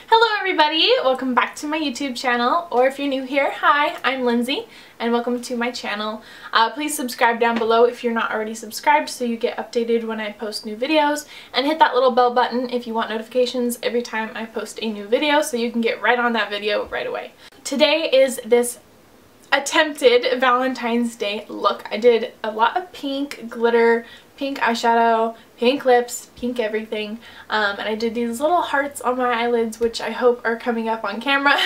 Hello everybody, welcome back to my YouTube channel, or if you're new here, hi, I'm Lindsay and welcome to my channel. Please subscribe down below if you're not already subscribed so you get updated when I post new videos, and hit that little bell button if you want notifications every time I post a new video so you can get right on that video right away. Today is this attempted Valentine's Day look. I did a lot of pink glitter, pink eyeshadow, pink lips, pink everything, and I did these little hearts on my eyelids, which I hope are coming up on camera,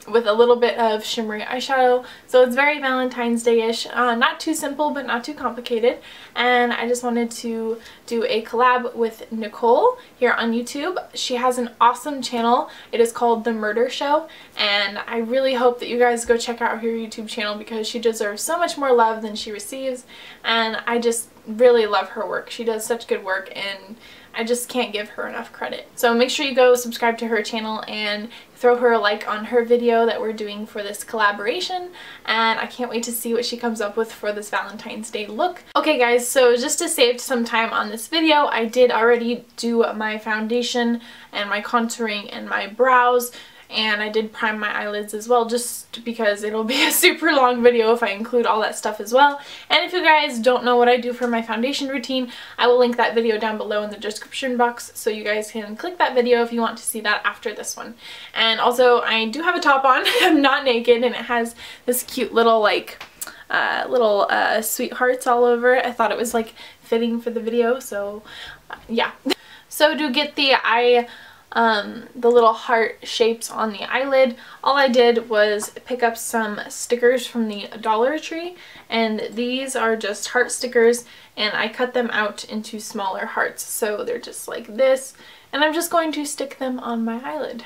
with a little bit of shimmery eyeshadow. So it's very Valentine's Day-ish, not too simple but not too complicated, and I just wanted to do a collab with Nicole here on YouTube. She has an awesome channel. It is called The Murder Show, and I really hope that you guys go check out her YouTube channel because she deserves so much more love than she receives, and I just really love her work. She does such good work and I just can't give her enough credit. So make sure you go subscribe to her channel and throw her a like on her video that we're doing for this collaboration, and I can't wait to see what she comes up with for this Valentine's Day look. Okay guys, so just to save some time on this video, I did already do my foundation and my contouring and my brows, and I did prime my eyelids as well, just because it'll be a super long video if I include all that stuff as well. And if you guys don't know what I do for my foundation routine, I will link that video down below in the description box so you guys can click that video if you want to see that after this one. And also, I do have a top on. I'm not naked, and it has this cute little like sweethearts all over it. I thought it was like fitting for the video, so yeah. So to get the little heart shapes on the eyelid, all I did was pick up some stickers from the Dollar Tree, and these are just heart stickers, and I cut them out into smaller hearts, so they're just like this, and I'm just going to stick them on my eyelid.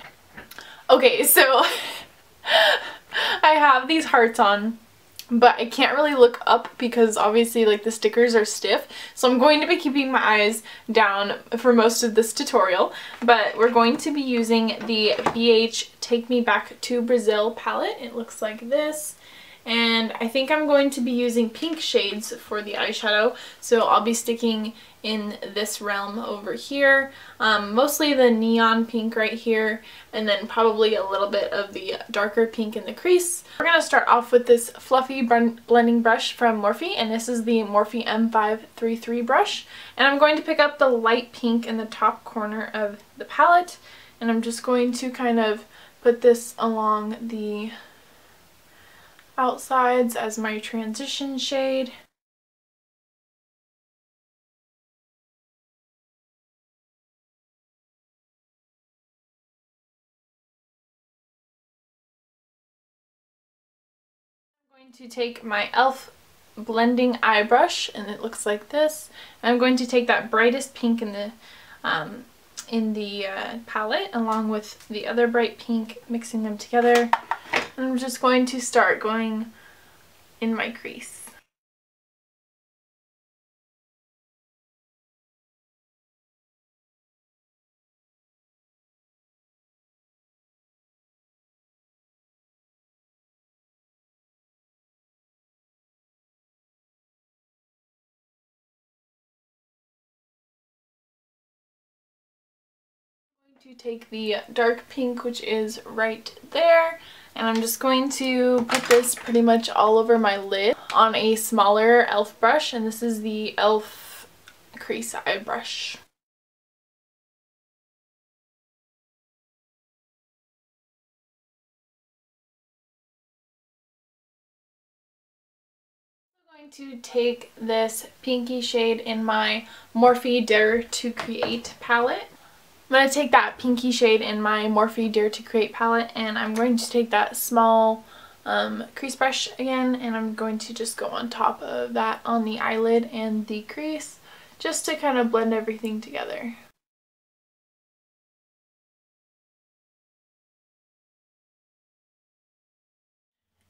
Okay, so I have these hearts on, but I can't really look up because obviously like the stickers are stiff, so I'm going to be keeping my eyes down for most of this tutorial. But we're going to be using the BH Take Me Back to Brazil palette. It looks like this, and I think I'm going to be using pink shades for the eyeshadow, so I'll be sticking in this realm over here, mostly the neon pink right here, and then probably a little bit of the darker pink in the crease. We're going to start off with this fluffy blending brush from Morphe, and this is the Morphe M533 brush, and I'm going to pick up the light pink in the top corner of the palette, and I'm just going to kind of put this along the outsides as my transition shade. I'm going to take my e.l.f. blending eye brush, and it looks like this. I'm going to take that brightest pink in the palette along with the other bright pink, mixing them together. And I'm just going to start going in my crease. To take the dark pink, which is right there, and I'm just going to put this pretty much all over my lid on a smaller e.l.f. brush, and this is the e.l.f. crease eye brush. I'm going to take this pinky shade in my Morphe Dare to Create palette. I'm going to take that pinky shade in my Morphe Dare to Create palette, and I'm going to take that small crease brush again, and I'm going to just go on top of that on the eyelid and the crease just to kind of blend everything together.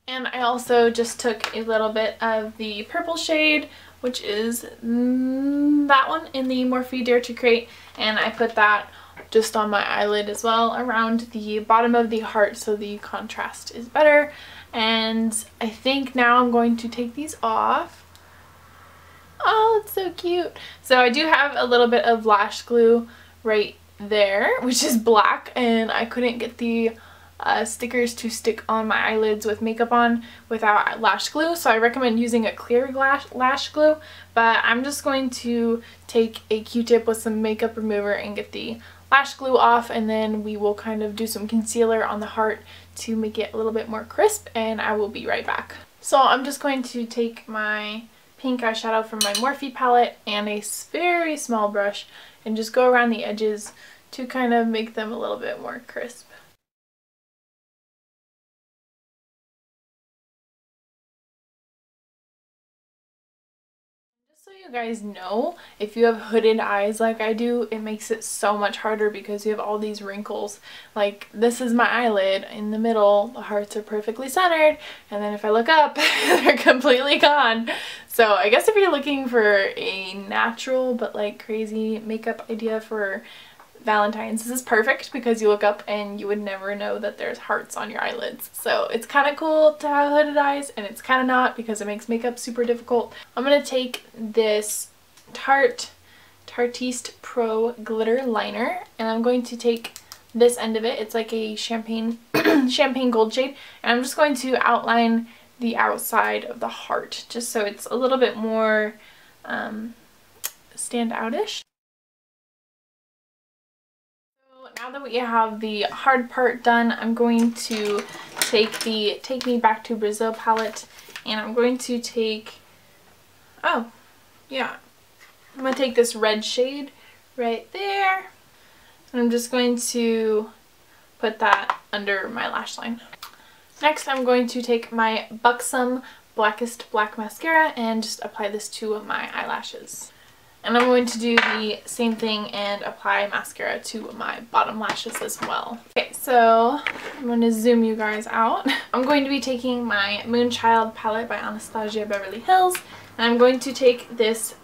And I also just took a little bit of the purple shade, which is that one in the Morphe Dare to Create, and I put that just on my eyelid as well around the bottom of the heart so the contrast is better. And I think now I'm going to take these off. Oh, it's so cute. So I do have a little bit of lash glue right there, which is black, and I couldn't get the stickers to stick on my eyelids with makeup on without lash glue, so I recommend using a clear lash glue. But I'm just going to take a Q-tip with some makeup remover and get the lash glue off, and then we will kind of do some concealer on the heart to make it a little bit more crisp, and I will be right back. So I'm just going to take my pink eyeshadow from my Morphe palette and a very small brush and just go around the edges to kind of make them a little bit more crisp. So you guys know, if you have hooded eyes like I do, it makes it so much harder because you have all these wrinkles. Like, this is my eyelid in the middle, the hearts are perfectly centered, and then if I look up, they're completely gone. So I guess if you're looking for a natural but like crazy makeup idea for Valentine's, this is perfect because you look up and you would never know that there's hearts on your eyelids. So it's kind of cool to have hooded eyes, and it's kind of not because it makes makeup super difficult. I'm going to take this Tartiste Pro glitter liner, and I'm going to take this end of it. It's like a champagne gold shade, and I'm just going to outline the outside of the heart just so it's a little bit more stand outish. Now that we have the hard part done, I'm going to take the Take Me Back to Brazil palette, and I'm going to take, I'm going to take this red shade right there, and I'm just going to put that under my lash line. Next, I'm going to take my Buxom Blackest Black mascara and just apply this to my eyelashes. And I'm going to do the same thing and apply mascara to my bottom lashes as well. Okay, so I'm going to zoom you guys out. I'm going to be taking my Moonchild palette by Anastasia Beverly Hills, and I'm going to take this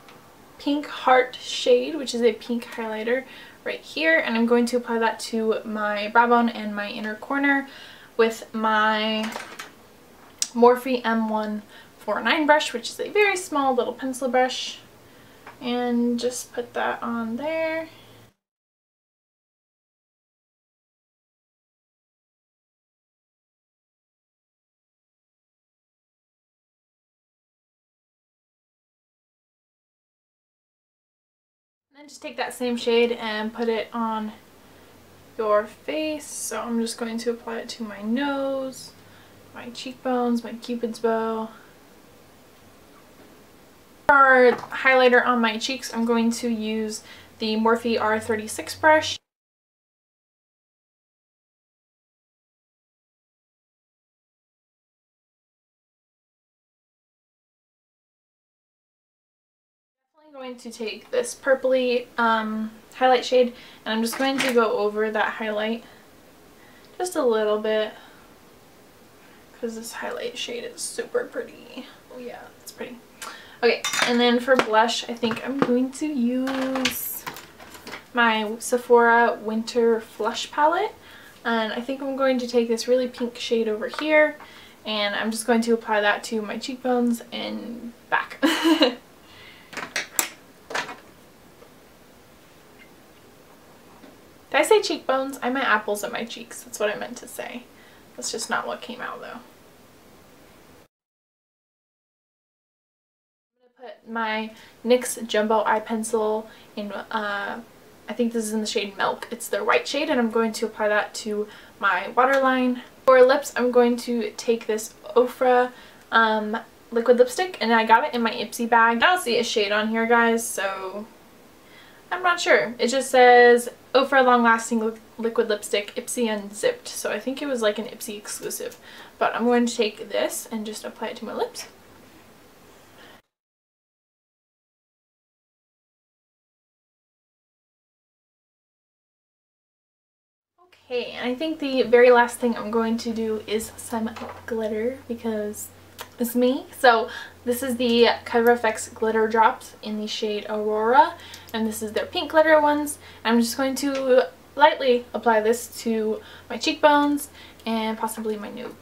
pink heart shade, which is a pink highlighter, right here, and I'm going to apply that to my brow bone and my inner corner with my Morphe M149 brush, which is a very small little pencil brush. And just put that on there. And then just take that same shade and put it on your face. So I'm just going to apply it to my nose, my cheekbones, my cupid's bow. For highlighter on my cheeks, I'm going to use the Morphe R36 brush. I'm definitely going to take this purpley highlight shade, and I'm just going to go over that highlight just a little bit because this highlight shade is super pretty. Oh yeah, it's pretty. Okay, and then for blush, I think I'm going to use my Sephora Winter Flush palette, and I think I'm going to take this really pink shade over here, and I'm just going to apply that to my cheekbones and back. Did I say cheekbones? I meant apples at my cheeks. That's what I meant to say. That's just not what came out though. Put my NYX Jumbo Eye Pencil in, I think this is in the shade Milk. It's their white shade, and I'm going to apply that to my waterline. For lips, I'm going to take this Ofra liquid lipstick, and I got it in my Ipsy bag. I don't see a shade on here, guys, so I'm not sure. It just says Ofra Long Lasting Liquid Lipstick Ipsy Unzipped, so I think it was like an Ipsy exclusive. But I'm going to take this and just apply it to my lips. Okay, and I think the very last thing I'm going to do is some glitter because it's me. So this is the Cover FX glitter drops in the shade Aurora, and this is their pink glitter ones. I'm just going to lightly apply this to my cheekbones and possibly my nose.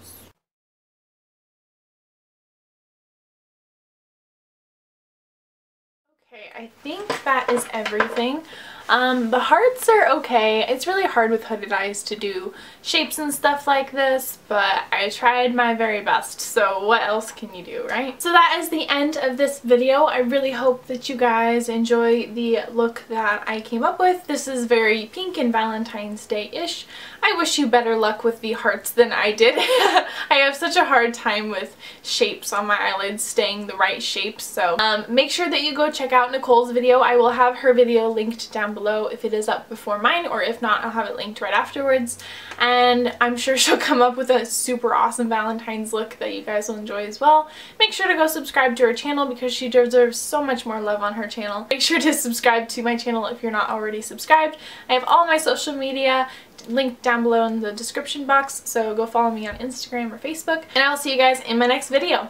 Okay, I think that is everything. The hearts are okay. It's really hard with hooded eyes to do shapes and stuff like this, but I tried my very best, so what else can you do, right? So that is the end of this video. I really hope that you guys enjoy the look that I came up with. This is very pink and Valentine's Day-ish. I wish you better luck with the hearts than I did. I have such a hard time with shapes on my eyelids staying the right shape, so make sure that you go check out Nicole's video. I will have her video linked down below if it is up before mine, or if not, I'll have it linked right afterwards. And I'm sure she'll come up with a super awesome Valentine's look that you guys will enjoy as well. Make sure to go subscribe to her channel because she deserves so much more love on her channel. Make sure to subscribe to my channel if you're not already subscribed. I have all my social media linked down below in the description box, so go follow me on Instagram or Facebook, and I'll see you guys in my next video.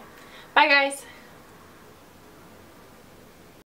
Bye guys!